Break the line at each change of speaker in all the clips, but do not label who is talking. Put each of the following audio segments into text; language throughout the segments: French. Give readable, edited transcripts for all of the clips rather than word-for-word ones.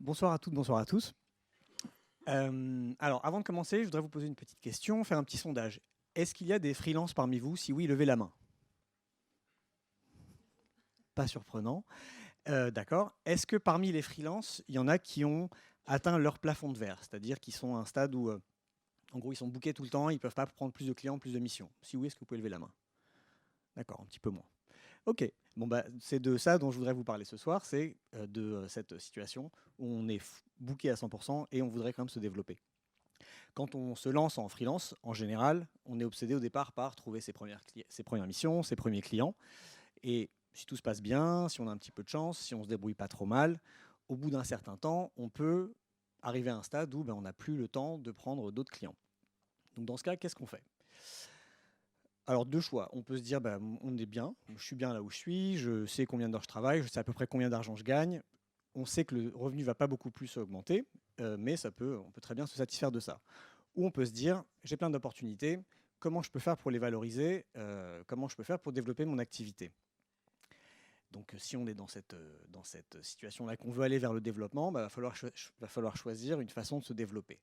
Bonsoir à toutes, bonsoir à tous. Alors, avant de commencer, je voudrais vous poser une petite question, faire un petit sondage. Est-ce qu'il y a des freelances parmi vous? Si oui, levez la main. Pas surprenant. D'accord. Est-ce que parmi les freelances, il y en a qui ont atteint leur plafond de verre, c'est-à-dire qui sont à un stade où, en gros, ils sont bookés tout le temps, ils ne peuvent pas prendre plus de clients, plus de missions? Si oui, est-ce que vous pouvez lever la main? D'accord, un petit peu moins. Ok, bon bah, c'est de ça dont je voudrais vous parler ce soir, c'est de cette situation où on est booké à 100% et on voudrait quand même se développer. Quand on se lance en freelance, en général, on est obsédé au départ par trouver ses premières missions, ses premiers clients. Et si tout se passe bien, si on a un petit peu de chance, si on ne se débrouille pas trop mal, au bout d'un certain temps, on peut arriver à un stade où on n'a plus le temps de prendre d'autres clients. Donc dans ce cas, qu'est-ce qu'on fait? Alors deux choix. On peut se dire, on est bien, je suis bien là où je suis, je sais combien d'heures je travaille, je sais à peu près combien d'argent je gagne. On sait que le revenu ne va pas beaucoup plus augmenter, mais on peut très bien se satisfaire de ça. Ou on peut se dire, j'ai plein d'opportunités, comment je peux faire pour les valoriser, comment je peux faire pour développer mon activité. Donc si on est dans cette situation-là, qu'on veut aller vers le développement, va falloir choisir une façon de se développer.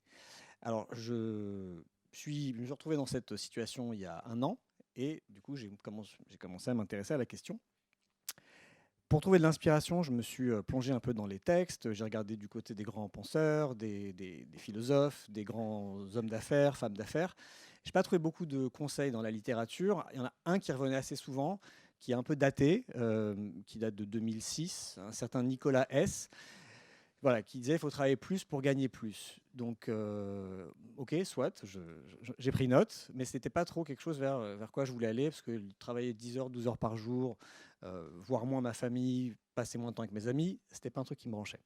Alors je me suis retrouvé dans cette situation il y a un an, et du coup j'ai commencé à m'intéresser à la question. Pour trouver de l'inspiration, je me suis plongé un peu dans les textes, j'ai regardé du côté des grands penseurs, des philosophes, des grands hommes d'affaires, femmes d'affaires. Je n'ai pas trouvé beaucoup de conseils dans la littérature. Il y en a un qui revenait assez souvent, qui est un peu daté, qui date de 2006, un certain Nicolas S. Voilà, qui disait qu'il faut travailler plus pour gagner plus. Donc, ok, soit, j'ai pris note, mais ce n'était pas trop quelque chose vers quoi je voulais aller, parce que travailler 10 heures, 12 heures par jour, voir moins ma famille, passer moins de temps avec mes amis, ce n'était pas un truc qui me branchait.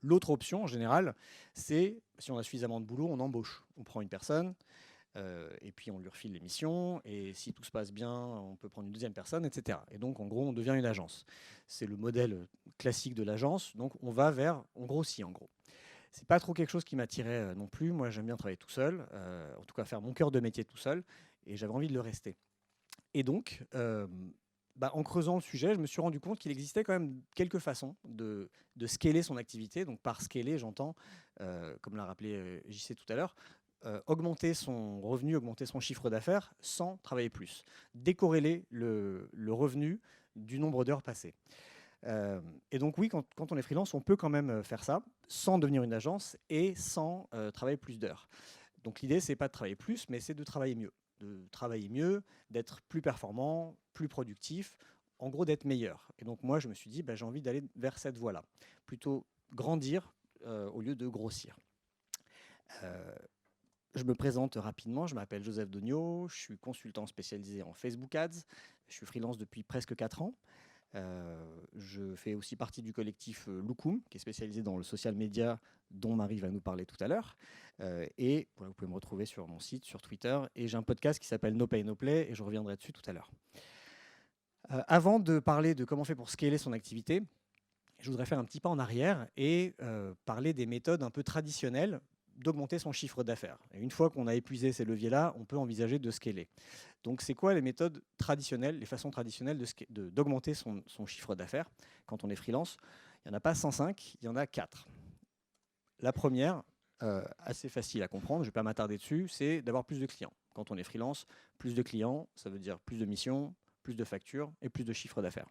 L'autre option, en général, c'est, si on a suffisamment de boulot, on embauche. On prend une personne, et puis on lui refile les missions, et si tout se passe bien, on peut prendre une deuxième personne, etc. Et donc, en gros, on devient une agence. C'est le modèle classique de l'agence, donc on grossit en gros. C'est pas trop quelque chose qui m'attirait non plus. Moi, j'aime bien travailler tout seul, en tout cas faire mon cœur de métier tout seul, et j'avais envie de le rester. Et donc, en creusant le sujet, je me suis rendu compte qu'il existait quand même quelques façons de scaler son activité. Donc par scaler, j'entends, comme l'a rappelé JC tout à l'heure, augmenter son revenu, augmenter son chiffre d'affaires sans travailler plus. Décorréler le revenu du nombre d'heures passées. Et donc oui, quand on est freelance, on peut quand même faire ça sans devenir une agence et sans travailler plus d'heures. Donc l'idée, c'est pas de travailler plus, mais c'est de travailler mieux, d'être plus performant, plus productif, en gros d'être meilleur. Et donc moi, je me suis dit, j'ai envie d'aller vers cette voie-là, plutôt grandir au lieu de grossir. Je me présente rapidement, je m'appelle Joseph Dogno, je suis consultant spécialisé en Facebook Ads, je suis freelance depuis presque 4 ans. Je fais aussi partie du collectif Loukoum, qui est spécialisé dans le social media, dont Marie va nous parler tout à l'heure. Et voilà, vous pouvez me retrouver sur mon site, sur Twitter. Et j'ai un podcast qui s'appelle No Pay No Play, et je reviendrai dessus tout à l'heure. Avant de parler de comment on fait pour scaler son activité, je voudrais faire un petit pas en arrière et parler des méthodes un peu traditionnelles d'augmenter son chiffre d'affaires. Et une fois qu'on a épuisé ces leviers-là, on peut envisager de scaler. Donc, c'est quoi les méthodes traditionnelles, les façons traditionnelles d'augmenter son chiffre d'affaires quand on est freelance? Il n'y en a pas 105, il y en a 4. La première, assez facile à comprendre, je ne vais pas m'attarder dessus, c'est d'avoir plus de clients. Quand on est freelance, plus de clients, ça veut dire plus de missions, plus de factures et plus de chiffre d'affaires.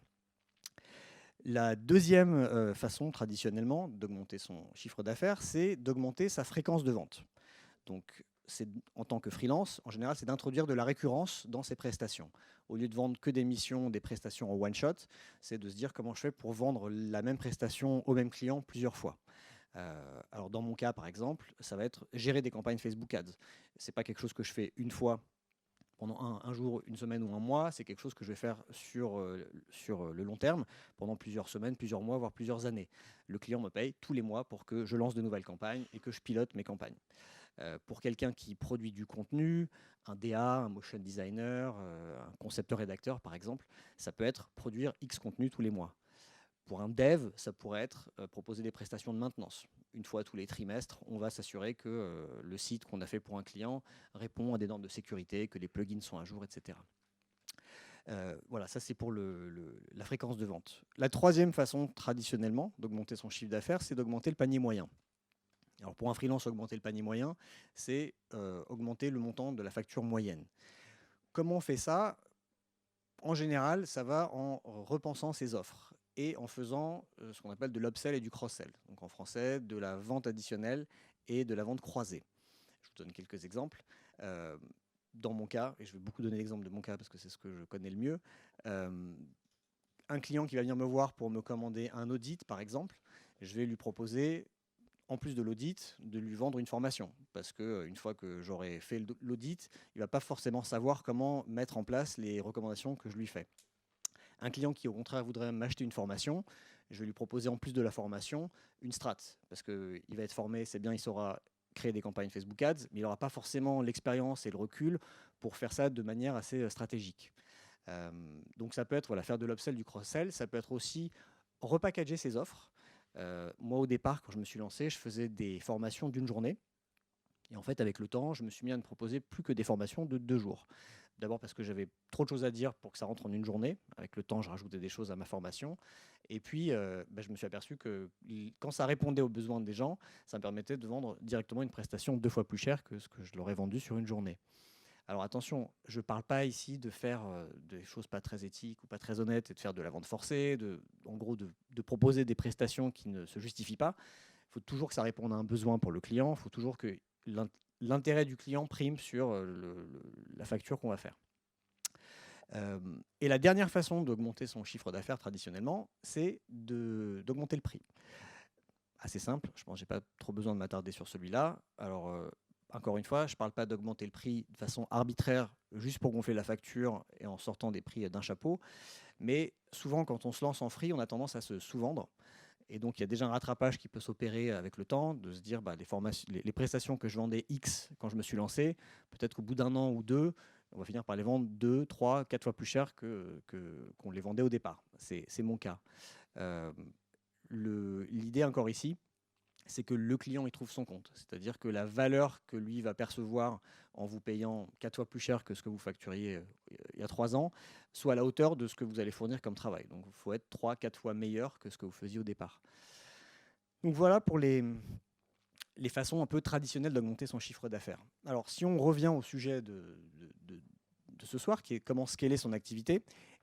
La deuxième façon, traditionnellement, d'augmenter son chiffre d'affaires, c'est d'augmenter sa fréquence de vente. Donc, en tant que freelance, en général, c'est d'introduire de la récurrence dans ses prestations. Au lieu de vendre que des missions, des prestations en one-shot, c'est de se dire comment je fais pour vendre la même prestation au même client plusieurs fois. Alors, dans mon cas, par exemple, ça va être gérer des campagnes Facebook Ads. Ce n'est pas quelque chose que je fais une fois pendant un jour, une semaine ou un mois, c'est quelque chose que je vais faire sur le long terme, pendant plusieurs semaines, plusieurs mois, voire plusieurs années. Le client me paye tous les mois pour que je lance de nouvelles campagnes et que je pilote mes campagnes. Pour quelqu'un qui produit du contenu, un DA, un motion designer, un concepteur-rédacteur par exemple, ça peut être produire X contenu tous les mois. Pour un dev, ça pourrait être proposer des prestations de maintenance. Une fois tous les trimestres, on va s'assurer que le site qu'on a fait pour un client répond à des normes de sécurité, que les plugins sont à jour, etc. Voilà, ça c'est pour la fréquence de vente. La troisième façon, traditionnellement, d'augmenter son chiffre d'affaires, c'est d'augmenter le panier moyen. Alors pour un freelance, augmenter le panier moyen, c'est augmenter le montant de la facture moyenne. Comment on fait ça? En général, ça va en repensant ses offres et en faisant ce qu'on appelle de l'upsell et du cross-sell. Donc en français, de la vente additionnelle et de la vente croisée. Je vous donne quelques exemples. Dans mon cas, et je vais beaucoup donner l'exemple de mon cas parce que c'est ce que je connais le mieux, un client qui va venir me voir pour me commander un audit, par exemple, je vais lui proposer, en plus de l'audit, de lui vendre une formation. Parce qu'une fois que j'aurai fait l'audit, il ne va pas forcément savoir comment mettre en place les recommandations que je lui fais. Un client qui, au contraire, voudrait m'acheter une formation, je vais lui proposer, en plus de la formation, une strat. Parce qu'il va être formé, c'est bien, il saura créer des campagnes Facebook Ads, mais il n'aura pas forcément l'expérience et le recul pour faire ça de manière assez stratégique. Donc ça peut être voilà, faire de l'upsell, du cross-sell, ça peut être aussi repackager ses offres. Moi, au départ, quand je me suis lancé, je faisais des formations d'une journée. Et en fait, avec le temps, je me suis mis à ne proposer plus que des formations de 2 jours. D'abord parce que j'avais trop de choses à dire pour que ça rentre en une journée. Avec le temps, je rajoutais des choses à ma formation. Et puis, je me suis aperçu que quand ça répondait aux besoins des gens, ça me permettait de vendre directement une prestation 2 fois plus chère que ce que je l'aurais vendu sur une journée. Alors attention, je ne parle pas ici de faire des choses pas très éthiques ou pas très honnêtes et de faire de la vente forcée, en gros de proposer des prestations qui ne se justifient pas. Il faut toujours que ça réponde à un besoin pour le client, il faut toujours que l'intérêt du client prime sur la facture qu'on va faire. Et la dernière façon d'augmenter son chiffre d'affaires traditionnellement, c'est d'augmenter le prix. Assez simple, je pense que je n'ai pas trop besoin de m'attarder sur celui-là. Alors, encore une fois, je ne parle pas d'augmenter le prix de façon arbitraire, juste pour gonfler la facture et en sortant des prix d'un chapeau. Mais souvent, quand on se lance en free, on a tendance à se sous-vendre. Et donc, il y a déjà un rattrapage qui peut s'opérer avec le temps, de se dire les prestations que je vendais X quand je me suis lancé, peut-être qu'au bout d'un an ou deux, on va finir par les vendre 2, 3, 4 fois plus cher qu'on les vendait au départ. C'est mon cas. L'idée encore ici, c'est que le client y trouve son compte. C'est-à-dire que la valeur que lui va percevoir en vous payant 4 fois plus cher que ce que vous facturiez il y a 3 ans, soit à la hauteur de ce que vous allez fournir comme travail. Donc il faut être 3-4 fois meilleur que ce que vous faisiez au départ. Donc voilà pour les façons un peu traditionnelles d'augmenter son chiffre d'affaires. Alors si on revient au sujet de ce soir, qui est comment scaler son activité,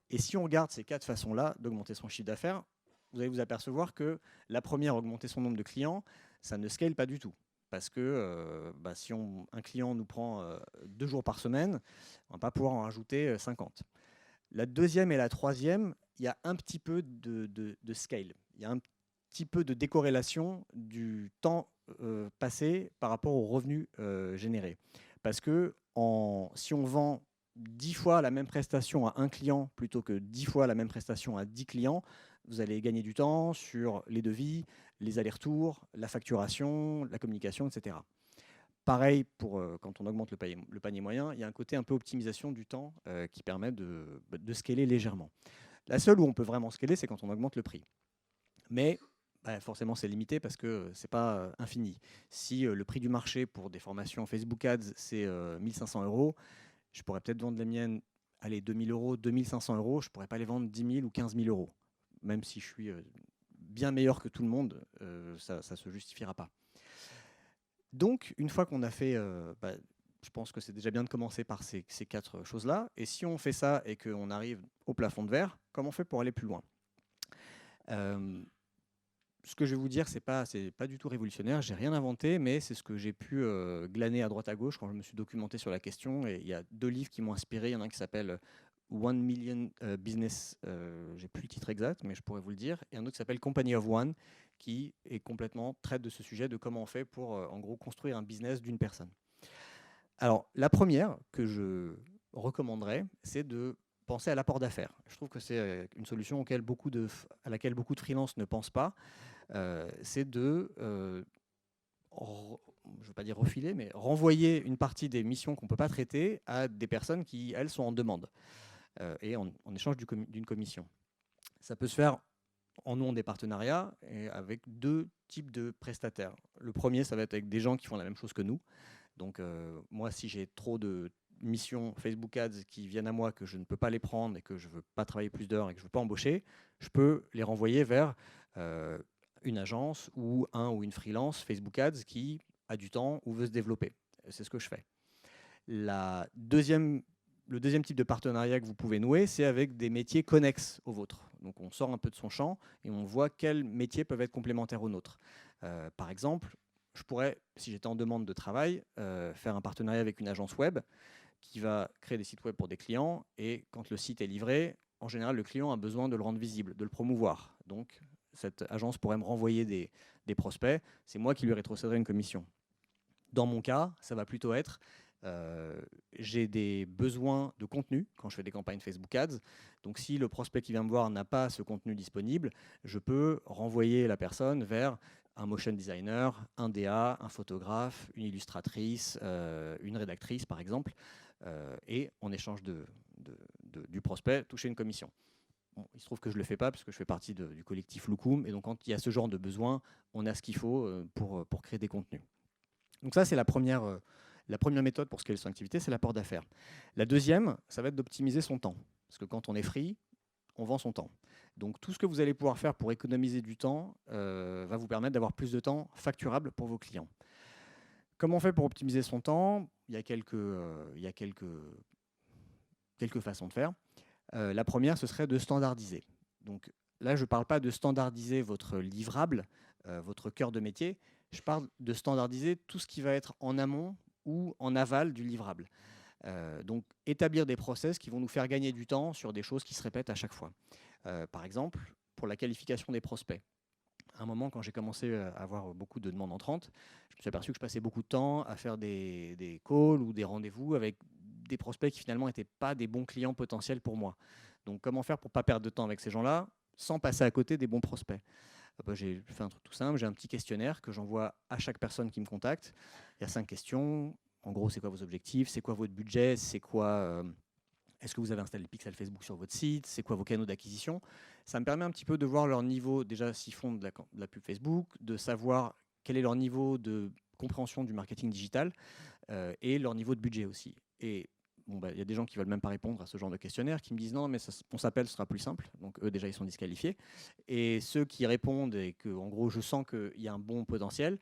et si on regarde ces 4 façons-là d'augmenter son chiffre d'affaires, vous allez vous apercevoir que la première, augmenter son nombre de clients, ça ne scale pas du tout. Parce que si un client nous prend 2 jours par semaine, on ne va pas pouvoir en rajouter 50. La deuxième et la troisième, il y a un petit peu de scale. Il y a un petit peu de décorrélation du temps passé par rapport aux revenus générés. Parce que si on vend 10 fois la même prestation à un client plutôt que 10 fois la même prestation à 10 clients, vous allez gagner du temps sur les devis, les allers-retours, la facturation, la communication, etc. Pareil pour quand on augmente le panier moyen, il y a un côté un peu optimisation du temps qui permet de scaler légèrement. La seule où on peut vraiment scaler, c'est quand on augmente le prix. Mais forcément, c'est limité parce que ce n'est pas infini. Si le prix du marché pour des formations Facebook Ads, c'est 1 500 €, je pourrais peut-être vendre les miennes, allez, 2 000 €, 2 500 €, je ne pourrais pas les vendre 10 000 ou 15 000 €. Même si je suis bien meilleur que tout le monde, ça ne se justifiera pas. Donc, une fois qu'on a fait, je pense que c'est déjà bien de commencer par ces 4 choses-là. Et si on fait ça et qu'on arrive au plafond de verre, comment on fait pour aller plus loin ? Ce que je vais vous dire, c'est pas du tout révolutionnaire, j'ai rien inventé, mais c'est ce que j'ai pu glaner à droite à gauche quand je me suis documenté sur la question. Et il y a 2 livres qui m'ont inspiré. Il y en a un qui s'appelle 1 Million Business, j'ai plus le titre exact, mais je pourrais vous le dire. Et un autre qui s'appelle Company of One, qui est complètement traite de ce sujet, de comment on fait pour, en gros, construire un business d'une personne. Alors, la première que je recommanderais, c'est de penser à l'apport d'affaires. Je trouve que c'est une solution à laquelle beaucoup de freelances ne pensent pas. C'est de, je ne veux pas dire refiler, mais renvoyer une partie des missions qu'on ne peut pas traiter à des personnes qui, elles, sont en demande, et en échange d'une commission. Ça peut se faire en nouant des partenariats et avec 2 types de prestataires. Le premier, ça va être avec des gens qui font la même chose que nous. Donc, moi, si j'ai trop de missions Facebook Ads qui viennent à moi, que je ne peux pas les prendre et que je ne veux pas travailler plus d'heures et que je ne veux pas embaucher, je peux les renvoyer vers une agence ou un ou une freelance Facebook Ads qui a du temps ou veut se développer. C'est ce que je fais. Le deuxième type de partenariat que vous pouvez nouer, c'est avec des métiers connexes aux vôtres. Donc on sort un peu de son champ et on voit quels métiers peuvent être complémentaires aux nôtres. Par exemple, je pourrais, si j'étais en demande de travail, faire un partenariat avec une agence web qui va créer des sites web pour des clients, et quand le site est livré, en général, le client a besoin de le rendre visible, de le promouvoir. Donc cette agence pourrait me renvoyer des prospects, c'est moi qui lui rétrocéderai une commission. Dans mon cas, ça va plutôt être j'ai des besoins de contenu quand je fais des campagnes Facebook Ads. Donc si le prospect qui vient me voir n'a pas ce contenu disponible, je peux renvoyer la personne vers un motion designer, un DA, un photographe, une illustratrice, une rédactrice par exemple, et en échange du prospect, toucher une commission. Bon, il se trouve que je ne le fais pas parce que je fais partie du collectif Loukoum, et donc quand il y a ce genre de besoin, on a ce qu'il faut pour créer des contenus. Donc ça, c'est la première méthode pour scaler son activité, c'est l'apport d'affaires. La deuxième, ça va être d'optimiser son temps. Parce que quand on est free, on vend son temps. Donc tout ce que vous allez pouvoir faire pour économiser du temps va vous permettre d'avoir plus de temps facturable pour vos clients. Comment on fait pour optimiser son temps? Il y a quelques façons de faire. La première, ce serait de standardiser. Donc là, je ne parle pas de standardiser votre livrable, votre cœur de métier. Je parle de standardiser tout ce qui va être en amont ou en aval du livrable. Donc établir des process qui vont nous faire gagner du temps sur des choses qui se répètent à chaque fois. Par exemple, pour la qualification des prospects. À un moment, quand j'ai commencé à avoir beaucoup de demandes entrantes, je me suis aperçu que je passais beaucoup de temps à faire des calls ou des rendez-vous avec des prospects qui finalement n'étaient pas des bons clients potentiels pour moi. Donc comment faire pour ne pas perdre de temps avec ces gens-là sans passer à côté des bons prospects? J'ai fait un truc tout simple, j'ai un petit questionnaire que j'envoie à chaque personne qui me contacte. Il y a 5 questions. En gros, c'est quoi vos objectifs? C'est quoi votre budget? C'est quoi est-ce que vous avez installé le pixel Facebook sur votre site? C'est quoi vos canaux d'acquisition? Ça me permet un petit peu de voir leur niveau, déjà s'ils font de la pub Facebook, de savoir quel est leur niveau de compréhension du marketing digital et leur niveau de budget aussi. Et bon, y a des gens qui ne veulent même pas répondre à ce genre de questionnaire, qui me disent non, mais on s'appelle, ce sera plus simple. Donc eux, déjà, ils sont disqualifiés. Et ceux qui répondent et que, en gros, je sens qu'il y a un bon potentiel,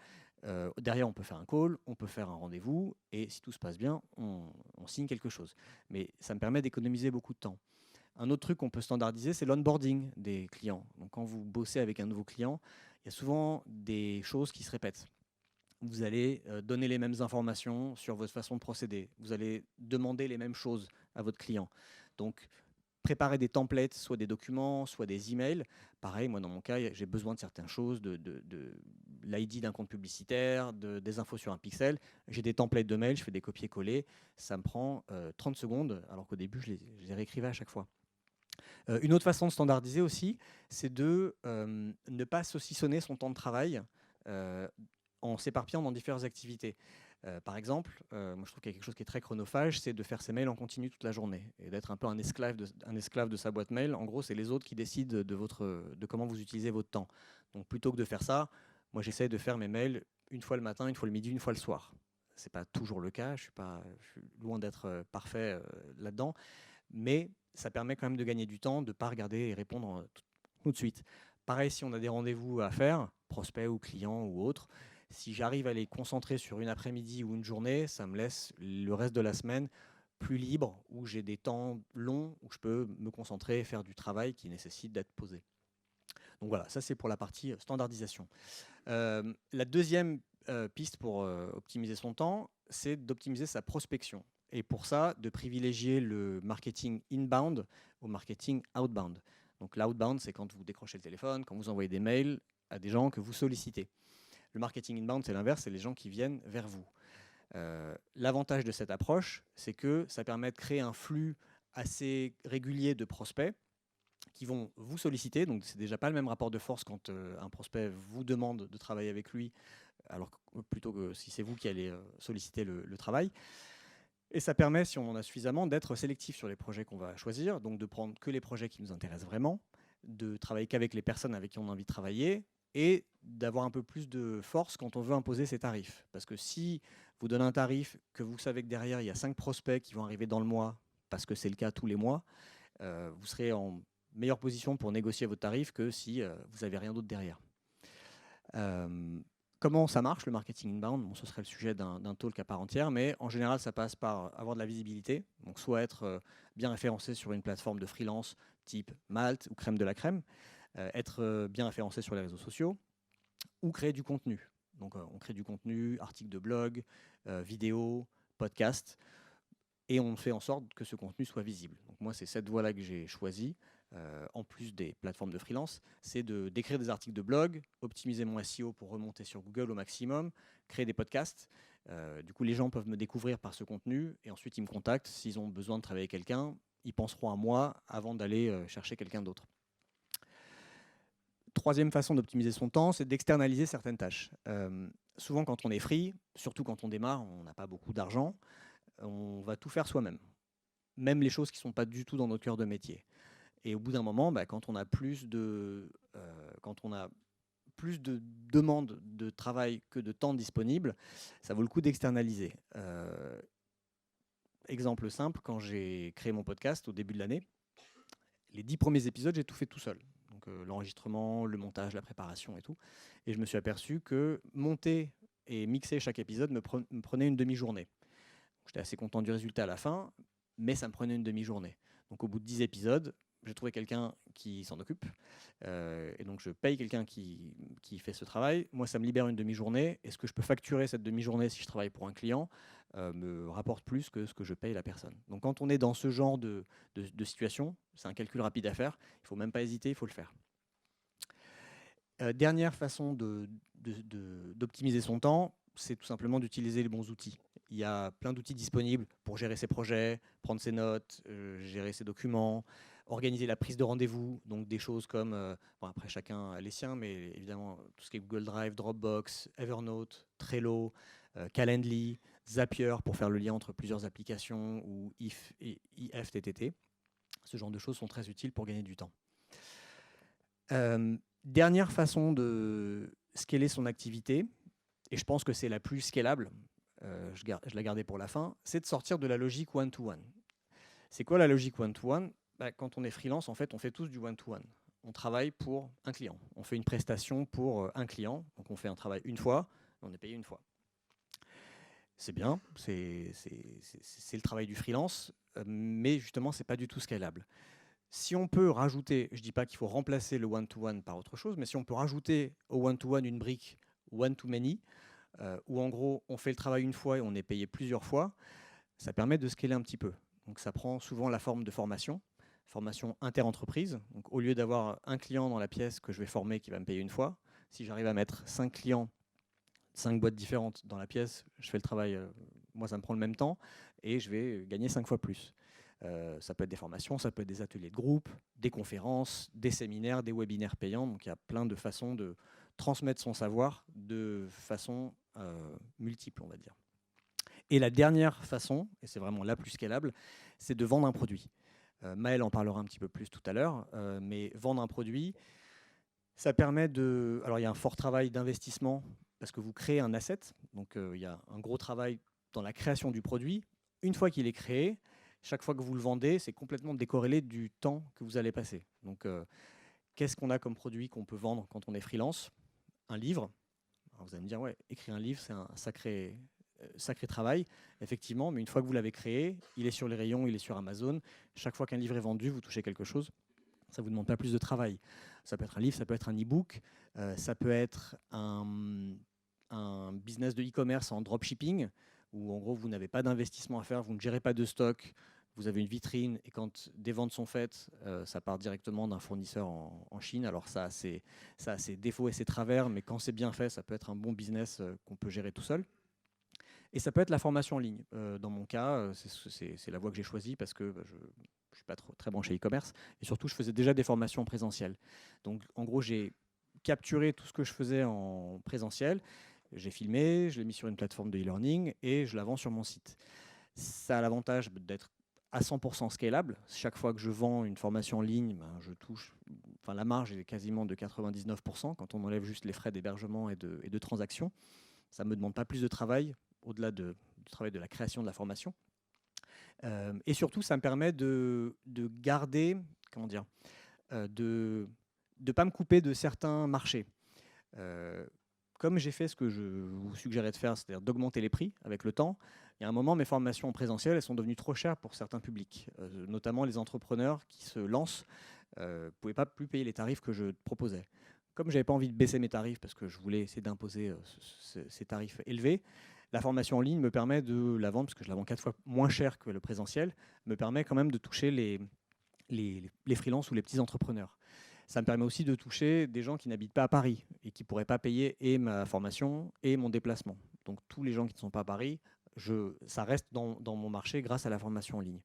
derrière, on peut faire un call, on peut faire un rendez-vous, et si tout se passe bien, on signe quelque chose. Mais ça me permet d'économiser beaucoup de temps. Un autre truc qu'on peut standardiser, c'est l'onboarding des clients. Donc quand vous bossez avec un nouveau client, il y a souvent des choses qui se répètent. Vous allez donner les mêmes informations sur votre façon de procéder. Vous allez demander les mêmes choses à votre client. Donc, préparer des templates, soit des documents, soit des emails. Pareil, moi, dans mon cas, j'ai besoin de certaines choses, de l'ID d'un compte publicitaire, des infos sur un pixel. J'ai des templates de mails, je fais des copier-coller. Ça me prend 30 secondes, alors qu'au début, je les réécrivais à chaque fois. Une autre façon de standardiser aussi, c'est de ne pas saucissonner son temps de travail en s'éparpillant dans différentes activités. Par exemple, moi je trouve qu'il y a quelque chose qui est très chronophage, c'est de faire ses mails en continu toute la journée et d'être un peu un esclave de sa boîte mail. En gros, c'est les autres qui décident de comment vous utilisez votre temps. Donc plutôt que de faire ça, moi j'essaie de faire mes mails une fois le matin, une fois le midi, une fois le soir. Ce n'est pas toujours le cas, je suis loin d'être parfait là-dedans, mais ça permet quand même de gagner du temps, de ne pas regarder et répondre tout de suite. Pareil, si on a des rendez-vous à faire, prospects ou clients ou autres, si j'arrive à les concentrer sur une après-midi ou une journée, ça me laisse le reste de la semaine plus libre, où j'ai des temps longs, où je peux me concentrer et faire du travail qui nécessite d'être posé. Donc voilà, ça c'est pour la partie standardisation. La deuxième piste pour optimiser son temps, c'est d'optimiser sa prospection. Et pour ça, de privilégier le marketing inbound au marketing outbound. Donc l'outbound, c'est quand vous décrochez le téléphone, quand vous envoyez des mails à des gens que vous sollicitez. Le marketing inbound, c'est l'inverse, c'est les gens qui viennent vers vous. L'avantage de cette approche, c'est que ça permet de créer un flux assez régulier de prospects qui vont vous solliciter. Donc, c'est déjà pas le même rapport de force quand un prospect vous demande de travailler avec lui, alors que, plutôt que si c'est vous qui allez solliciter le travail. Et ça permet, si on en a suffisamment, d'être sélectif sur les projets qu'on va choisir, donc de prendre que les projets qui nous intéressent vraiment, de travailler qu'avec les personnes avec qui on a envie de travailler, et d'avoir un peu plus de force quand on veut imposer ses tarifs. Parce que si vous donne un tarif que vous savez que derrière, il y a 5 prospects qui vont arriver dans le mois, parce que c'est le cas tous les mois, vous serez en meilleure position pour négocier vos tarifs que si vous n'avez rien d'autre derrière. Comment ça marche, le marketing inbound? Bon, ce serait le sujet d'un talk à part entière, mais en général, ça passe par avoir de la visibilité, donc soit être bien référencé sur une plateforme de freelance type Malte ou Crème de la Crème, être bien référencé sur les réseaux sociaux, ou créer du contenu. Donc on crée du contenu, articles de blog, vidéos, podcasts, et on fait en sorte que ce contenu soit visible. Donc moi, c'est cette voie-là que j'ai choisie, en plus des plateformes de freelance, c'est d'écrire des articles de blog, optimiser mon SEO pour remonter sur Google au maximum, créer des podcasts. Du coup, les gens peuvent me découvrir par ce contenu, et ensuite ils me contactent. S'ils ont besoin de travailler avec quelqu'un, ils penseront à moi avant d'aller chercher quelqu'un d'autre. Troisième façon d'optimiser son temps, c'est d'externaliser certaines tâches. Souvent, quand on est free, surtout quand on démarre, on n'a pas beaucoup d'argent, on va tout faire soi-même. Même les choses qui ne sont pas du tout dans notre cœur de métier. Et au bout d'un moment, quand on a plus de demandes de travail que de temps disponible, ça vaut le coup d'externaliser. Exemple simple, quand j'ai créé mon podcast au début de l'année, les 10 premiers épisodes, j'ai tout fait tout seul. Donc l'enregistrement, le montage, la préparation et tout. Et je me suis aperçu que monter et mixer chaque épisode me prenait une demi-journée. J'étais assez content du résultat à la fin, mais ça me prenait une demi-journée. Donc au bout de 10 épisodes, j'ai trouvé quelqu'un qui s'en occupe. Et donc je paye quelqu'un qui fait ce travail. Moi, ça me libère une demi-journée. Et ce que je peux facturer cette demi-journée si je travaille pour un client me rapporte plus que ce que je paye la personne. Donc quand on est dans ce genre de situation, c'est un calcul rapide à faire. Il ne faut même pas hésiter, il faut le faire. Dernière façon d'optimiser son temps, c'est tout simplement d'utiliser les bons outils. Il y a plein d'outils disponibles pour gérer ses projets, prendre ses notes, gérer ses documents, organiser la prise de rendez-vous, donc des choses comme, bon après chacun a les siens, mais évidemment tout ce qui est Google Drive, Dropbox, Evernote, Trello, Calendly, Zapier pour faire le lien entre plusieurs applications, ou IFTTT. Ce genre de choses sont très utiles pour gagner du temps. Dernière façon de scaler son activité, et je pense que c'est la plus scalable, je la gardais pour la fin, c'est de sortir de la logique one-to-one. C'est quoi la logique one-to-one? Quand on est freelance, en fait, on fait tous du one-to-one. On travaille pour un client. On fait une prestation pour un client. Donc on fait un travail une fois, on est payé une fois. C'est bien, c'est le travail du freelance, mais justement, ce n'est pas du tout scalable. Si on peut rajouter, je ne dis pas qu'il faut remplacer le one-to-one par autre chose, mais si on peut rajouter au one-to-one une brique one-to-many, où en gros on fait le travail une fois et on est payé plusieurs fois, ça permet de scaler un petit peu. Donc ça prend souvent la forme de formation inter-entreprise. Donc au lieu d'avoir un client dans la pièce que je vais former qui va me payer une fois, si j'arrive à mettre 5 clients, 5 boîtes différentes dans la pièce, je fais le travail, moi ça me prend le même temps, et je vais gagner 5 fois plus. Ça peut être des formations, ça peut être des ateliers de groupe, des conférences, des séminaires, des webinaires payants. Donc il y a plein de façons de transmettre son savoir de façon multiple, on va dire. Et la dernière façon, et c'est vraiment la plus scalable, c'est de vendre un produit. Maël en parlera un petit peu plus tout à l'heure, mais vendre un produit, ça permet de... Alors il y a un fort travail d'investissement parce que vous créez un asset, donc il y a un gros travail dans la création du produit. Une fois qu'il est créé, chaque fois que vous le vendez, c'est complètement décorrélé du temps que vous allez passer. Donc, qu'est-ce qu'on a comme produit qu'on peut vendre quand on est freelance? Un livre. Alors vous allez me dire, ouais, écrire un livre, c'est un sacré travail, effectivement, mais une fois que vous l'avez créé, il est sur les rayons, il est sur Amazon. Chaque fois qu'un livre est vendu, vous touchez quelque chose. Ça ne vous demande pas plus de travail. Ça peut être un livre, ça peut être un e-book, ça peut être un business de e-commerce en dropshipping, où en gros vous n'avez pas d'investissement à faire, vous ne gérez pas de stock, vous avez une vitrine, et quand des ventes sont faites, ça part directement d'un fournisseur en Chine. Alors ça a ses défauts et ses travers, mais quand c'est bien fait, ça peut être un bon business qu'on peut gérer tout seul. Et ça peut être la formation en ligne. Dans mon cas, c'est la voie que j'ai choisie parce que je ne suis pas très branché e-commerce. Et surtout, je faisais déjà des formations en présentiel. Donc, en gros, j'ai capturé tout ce que je faisais en présentiel. J'ai filmé, je l'ai mis sur une plateforme de e-learning et je la vends sur mon site. Ça a l'avantage d'être à 100% scalable. Chaque fois que je vends une formation en ligne, je touche... Enfin, la marge est quasiment de 99% quand on enlève juste les frais d'hébergement et de transaction. Ça ne me demande pas plus de travail. au-delà du travail de la création de la formation. Et surtout, ça me permet de garder, comment dire, de ne pas me couper de certains marchés. Comme j'ai fait ce que je vous suggérais de faire, c'est-à-dire d'augmenter les prix avec le temps, il y a un moment, mes formations en présentiel, elles sont devenues trop chères pour certains publics, notamment les entrepreneurs qui se lancent, ne pouvaient pas plus payer les tarifs que je proposais. Comme je n'avais pas envie de baisser mes tarifs parce que je voulais essayer d'imposer ces tarifs élevés, la formation en ligne me permet de la vendre, parce que je la vends 4 fois moins cher que le présentiel, me permet quand même de toucher les freelances ou les petits entrepreneurs. Ça me permet aussi de toucher des gens qui n'habitent pas à Paris et qui ne pourraient pas payer et ma formation et mon déplacement. Donc tous les gens qui ne sont pas à Paris, ça reste dans mon marché grâce à la formation en ligne.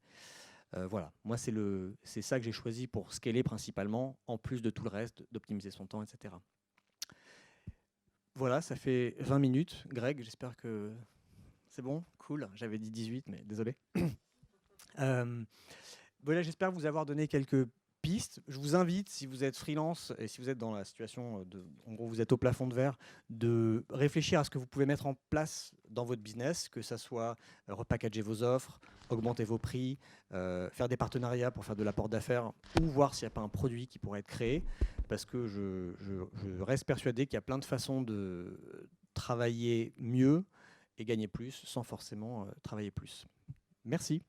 Voilà, moi c'est ça que j'ai choisi pour scaler principalement, en plus de tout le reste, d'optimiser son temps, etc. Voilà, ça fait 20 minutes. Greg, j'espère que c'est bon, cool. J'avais dit 18, mais désolé. Voilà, j'espère vous avoir donné quelques pistes. Je vous invite, si vous êtes freelance et si vous êtes dans la situation en gros, vous êtes au plafond de verre, de réfléchir à ce que vous pouvez mettre en place dans votre business, que ça soit repackager vos offres, augmenter vos prix, faire des partenariats pour faire de l'apport d'affaires ou voir s'il n'y a pas un produit qui pourrait être créé, parce que je reste persuadé qu'il y a plein de façons de travailler mieux et gagner plus sans forcément travailler plus. Merci.